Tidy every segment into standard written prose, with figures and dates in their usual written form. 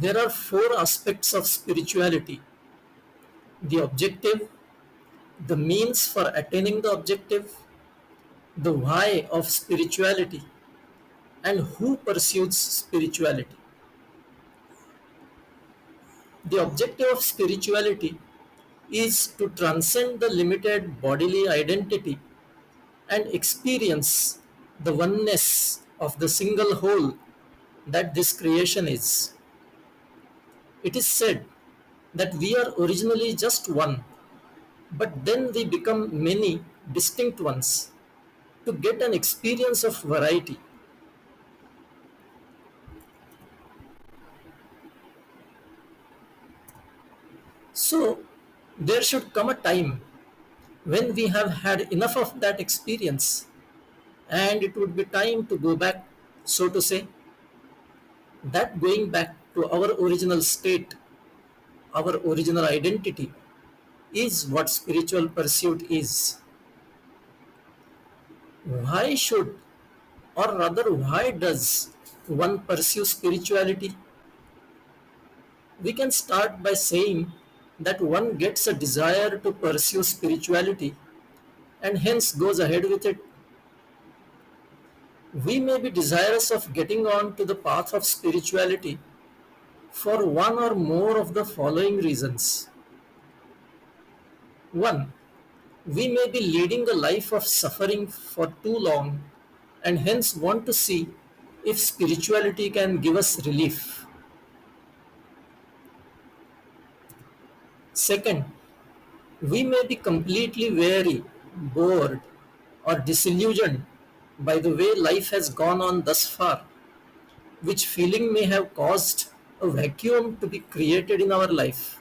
There are four aspects of spirituality: the objective, the means for attaining the objective, the why of spirituality, and who pursues spirituality. The objective of spirituality is to transcend the limited bodily identity and experience the oneness of the single whole that this creation is. It is said that we are originally just one, but then we become many distinct ones to get an experience of variety. So, there should come a time when we have had enough of that experience and it would be time to go back, so to say. That going back to our original state, our original identity, is what spiritual pursuit is. Why should, or rather, why does one pursue spirituality? We can start by saying that one gets a desire to pursue spirituality and hence goes ahead with it. We may be desirous of getting on to the path of spirituality for one or more of the following reasons. One, we may be leading a life of suffering for too long and hence want to see if spirituality can give us relief. Second, we may be completely weary, bored, or disillusioned by the way life has gone on thus far, which feeling may have caused a vacuum to be created in our life.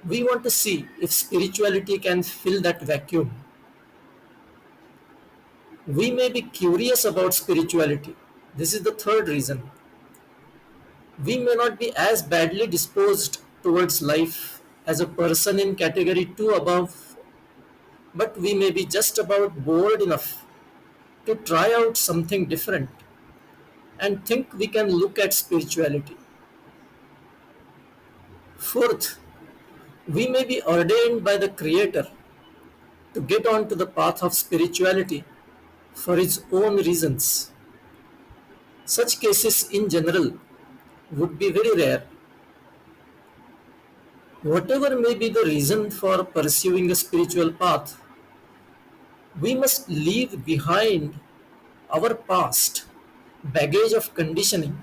We want to see if spirituality can fill that vacuum. We may be curious about spirituality. This is the third reason. We may not be as badly disposed towards life as a person in category 2 above, but we may be just about bored enough to try out something different and think we can look at spirituality. Fourth, we may be ordained by the Creator to get on to the path of spirituality for His own reasons. Such cases in general would be very rare. Whatever may be the reason for pursuing a spiritual path, we must leave behind our past baggage of conditioning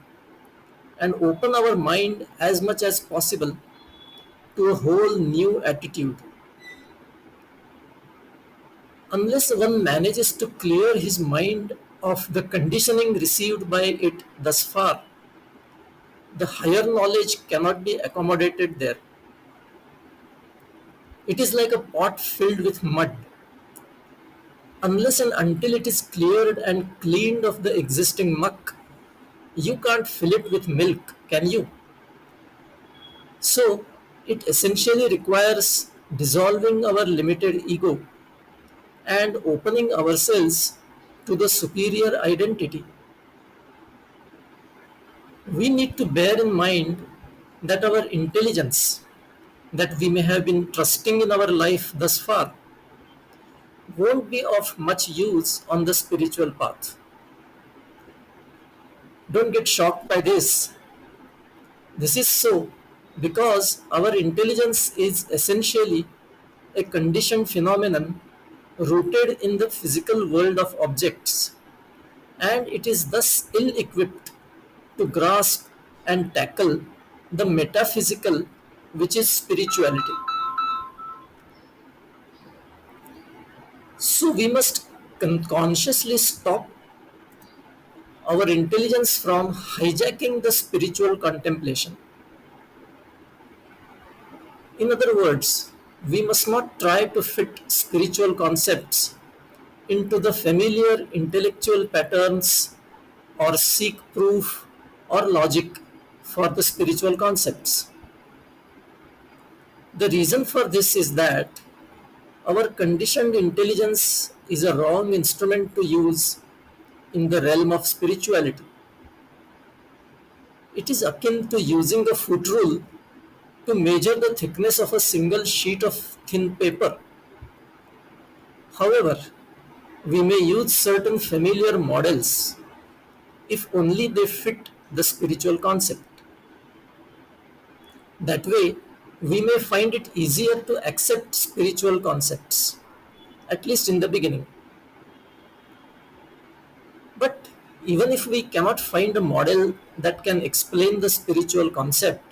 and open our mind as much as possible to a whole new attitude. Unless one manages to clear his mind of the conditioning received by it thus far, the higher knowledge cannot be accommodated there. It is like a pot filled with mud. Unless and until it is cleared and cleaned of the existing muck, you can't fill it with milk, can you? So, it essentially requires dissolving our limited ego and opening ourselves to the superior identity. We need to bear in mind that our intelligence, that we may have been trusting in our life thus far, won't be of much use on the spiritual path. Don't get shocked by this. This is so because our intelligence is essentially a conditioned phenomenon rooted in the physical world of objects, and it is thus ill equipped to grasp and tackle the metaphysical, which is spirituality. So, we must consciously stop our intelligence from hijacking the spiritual contemplation. In other words, we must not try to fit spiritual concepts into the familiar intellectual patterns or seek proof or logic for the spiritual concepts. The reason for this is that our conditioned intelligence is a wrong instrument to use in the realm of spirituality. It is akin to using a foot rule to measure the thickness of a single sheet of thin paper. However, we may use certain familiar models if only they fit the spiritual concept. That way, we may find it easier to accept spiritual concepts, at least in the beginning. But even if we cannot find a model that can explain the spiritual concept,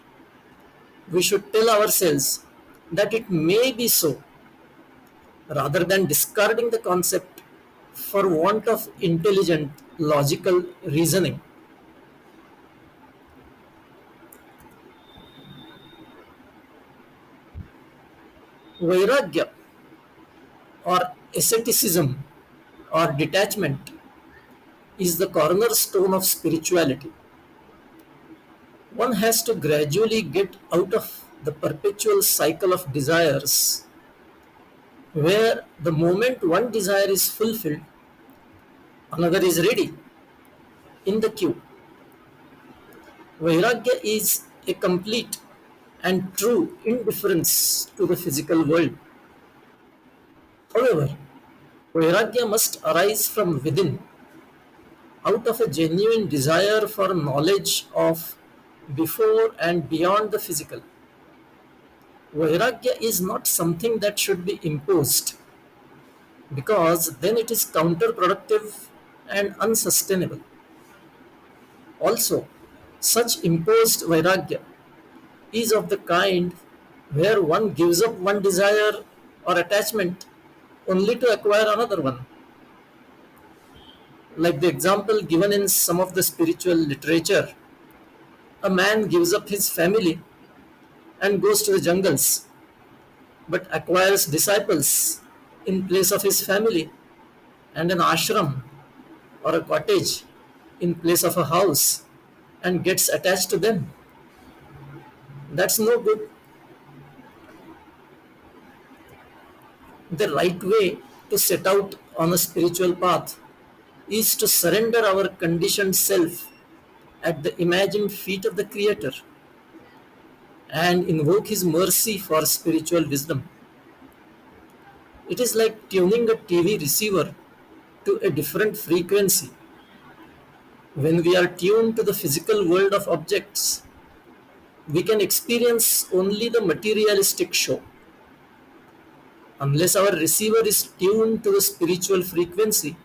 we should tell ourselves that it may be so, rather than discarding the concept for want of intelligent, logical reasoning. Vairagya or asceticism or detachment is the cornerstone of spirituality. One has to gradually get out of the perpetual cycle of desires, where the moment one desire is fulfilled, another is ready in the queue. Vairagya is a complete and true indifference to the physical world. However, Vairagya must arise from within, out of a genuine desire for knowledge of before and beyond the physical. Vairagya is not something that should be imposed, because then it is counterproductive and unsustainable. Also, such imposed Vairagya is of the kind where one gives up one desire or attachment only to acquire another one. Like the example given in some of the spiritual literature, a man gives up his family and goes to the jungles, but acquires disciples in place of his family, and an ashram or a cottage in place of a house, and gets attached to them. That's no good. The right way to set out on a spiritual path is to surrender our conditioned self at the imagined feet of the Creator and invoke His mercy for spiritual wisdom. It is like tuning a TV receiver to a different frequency. When we are tuned to the physical world of objects, we can experience only the materialistic show. Unless our receiver is tuned to the spiritual frequency,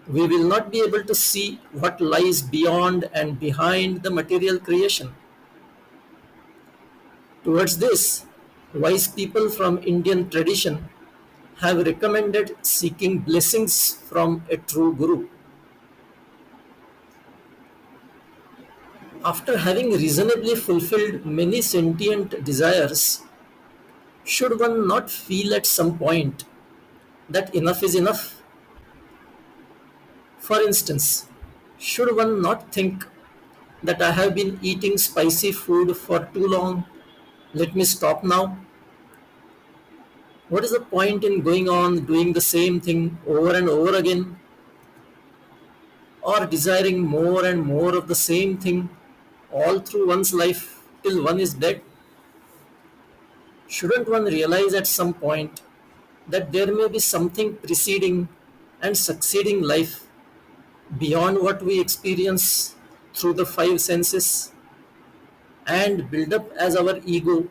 we will not be able to see what lies beyond and behind the material creation. Towards this, wise people from Indian tradition have recommended seeking blessings from a true guru. After having reasonably fulfilled many sentient desires, should one not feel at some point that enough is enough? For instance, should one not think that I have been eating spicy food for too long? Let me stop now. What is the point in going on doing the same thing over and over again, or desiring more and more of the same thing all through one's life till one is dead? Shouldn't one realize at some point that there may be something preceding and succeeding life beyond what we experience through the five senses, and build up as our ego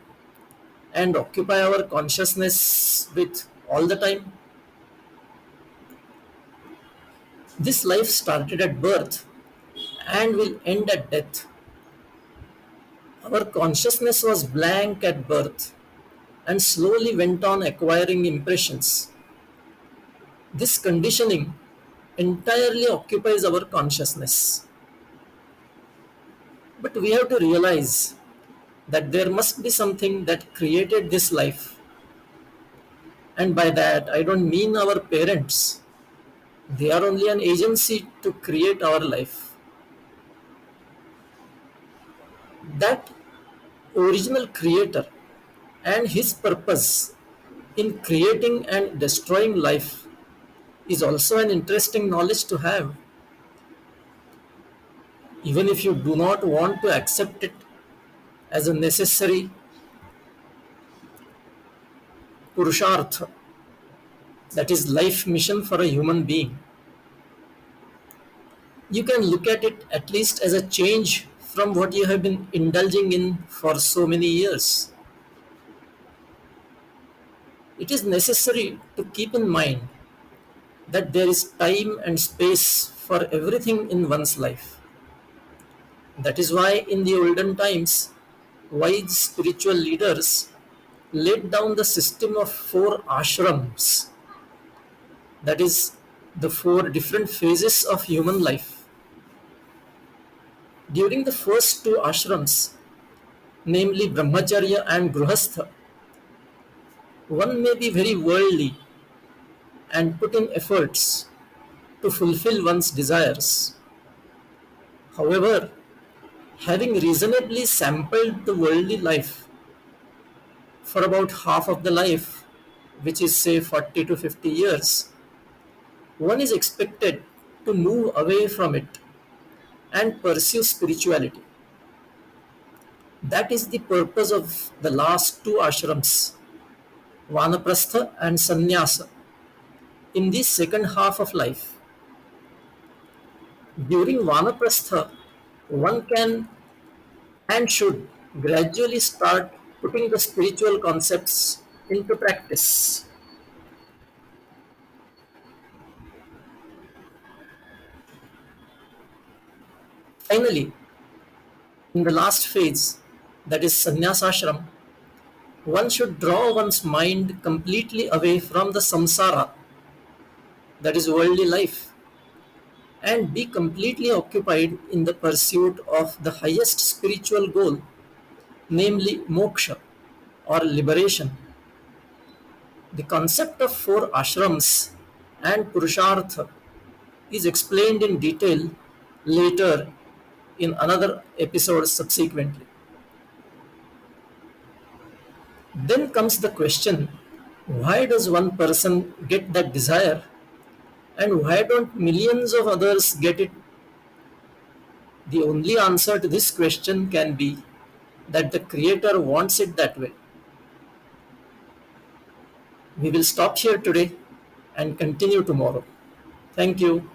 and occupy our consciousness with all the time? This life started at birth and will end at death. Our consciousness was blank at birth and slowly went on acquiring impressions. This conditioning entirely occupies our consciousness. But we have to realize that there must be something that created this life. And by that, I don't mean our parents. They are only an agency to create our life. That original creator and his purpose in creating and destroying life is also an interesting knowledge to have. even if you do not want to accept it as a necessary purushartha, that is life mission for a human being. You can look at it at least as a change from what you have been indulging in for so many years. It is necessary to keep in mind that there is time and space for everything in one's life. That is why in the olden times, wise spiritual leaders laid down the system of four ashrams, that is, the four different phases of human life. During the first two ashrams, namely Brahmacharya and Grihastha, one may be very worldly and put in efforts to fulfill one's desires. However, having reasonably sampled the worldly life for about half of the life, which is say 40 to 50 years, one is expected to move away from it and pursue spirituality. That is the purpose of the last two ashrams, Vanaprastha and Sannyasa, in the second half of life. During Vanaprastha, one can and should gradually start putting the spiritual concepts into practice. Finally, in the last phase, that is sannyasashram, one should draw one's mind completely away from the samsara, that is worldly life, and be completely occupied in the pursuit of the highest spiritual goal, namely moksha or liberation. The concept of four ashrams and purushartha is explained in detail later in another episode subsequently. Then comes the question, why does one person get that desire and why don't millions of others get it? The only answer to this question can be that the Creator wants it that way. We will stop here today and continue tomorrow. Thank you.